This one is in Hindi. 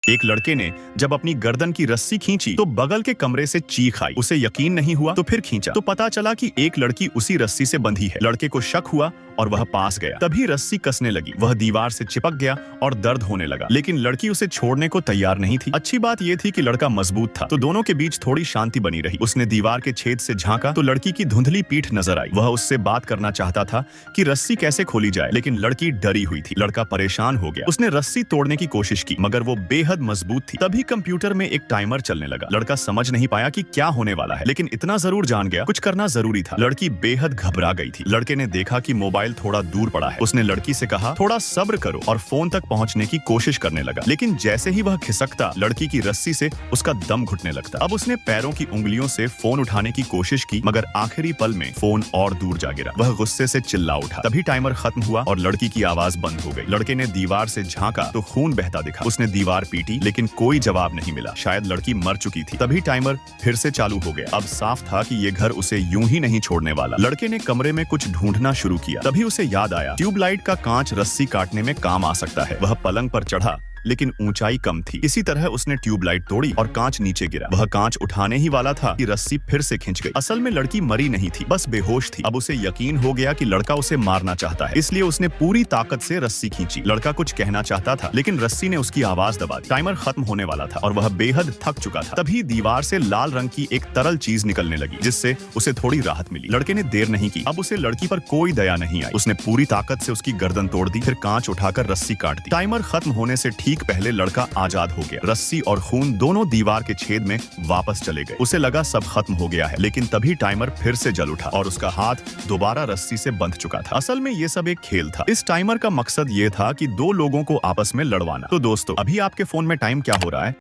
एक लड़के ने जब अपनी गर्दन की रस्सी खींची तो बगल के कमरे से चीख आई। उसे यकीन नहीं हुआ तो फिर खींचा तो पता चला कि एक लड़की उसी रस्सी से बंधी है। लड़के को शक हुआ और वह पास गया। तभी रस्सी कसने लगी। वह दीवार से चिपक गया और दर्द होने लगा, लेकिन लड़की उसे छोड़ने को तैयार नहीं थी। अच्छी बात यह थी कि लड़का मजबूत था, तो दोनों के बीच थोड़ी शांति बनी रही। उसने दीवार के छेद से झांका तो लड़की की धुंधली पीठ नजर आई। वह उससे बात करना चाहता था कि रस्सी कैसे खोली जाए, लेकिन लड़की डरी हुई थी। लड़का परेशान हो गया। उसने रस्सी तोड़ने की कोशिश की, मगर वो बेहद मजबूत थी। तभी कंप्यूटर में एक टाइमर चलने लगा। लड़का समझ नहीं पाया कि क्या होने वाला है, लेकिन इतना जरूर जान गया कुछ करना जरूरी था। लड़की बेहद घबरा गई थी। लड़के ने देखा कि मोबाइल थोड़ा दूर पड़ा है। उसने लड़की से कहा, थोड़ा सब्र करो, और फोन तक पहुंचने की कोशिश करने लगा। लेकिन जैसे ही वह खिसकता, लड़की की रस्सी से उसका दम घुटने लगता। अब उसने पैरों की उंगलियों से फोन उठाने की कोशिश की, मगर आखिरी पल में फोन और दूर जा गिरा। वह गुस्से से चिल्ला उठा। तभी टाइमर खत्म हुआ और लड़की की आवाज बंद हो गई। लड़के ने दीवार से झांका तो खून बहता दिखा। उसने दीवार पीटी, लेकिन कोई जवाब नहीं मिला। शायद लड़की मर चुकी थी। तभी टाइमर फिर से चालू हो गया। अब साफ था कि ये घर उसे यूं ही नहीं छोड़ने वाला। लड़के ने कमरे में कुछ ढूंढना शुरू किया। तभी उसे याद आया, ट्यूबलाइट का कांच रस्सी काटने में काम आ सकता है। वह पलंग पर चढ़ा, लेकिन ऊंचाई कम थी। इसी तरह उसने ट्यूबलाइट तोड़ी और कांच नीचे गिरा। वह कांच उठाने ही वाला था कि रस्सी फिर से खिंच गई। असल में लड़की मरी नहीं थी, बस बेहोश थी। अब उसे यकीन हो गया कि लड़का उसे मारना चाहता है, इसलिए उसने पूरी ताकत से रस्सी खींची। लड़का कुछ कहना चाहता था, लेकिन रस्सी ने उसकी आवाज दबा दी। टाइमर खत्म होने वाला था और वह बेहद थक चुका था। तभी दीवार से लाल रंग की एक तरल चीज निकलने लगी, जिससे उसे थोड़ी राहत मिली। लड़के ने देर नहीं की। अब उसे लड़की पर कोई दया नहीं आई। उसने पूरी ताकत से उसकी गर्दन तोड़ दी, फिर कांच उठाकर रस्सी काट दी। टाइमर खत्म होने से ठीक पहले लड़का आजाद हो गया। रस्सी और खून दोनों दीवार के छेद में वापस चले गए। उसे लगा सब खत्म हो गया है, लेकिन तभी टाइमर फिर से जल उठा और उसका हाथ दोबारा रस्सी से बंध चुका था। असल में ये सब एक खेल था। इस टाइमर का मकसद ये था कि दो लोगों को आपस में लड़वाना। तो दोस्तों, अभी आपके फोन में टाइम क्या हो रहा है?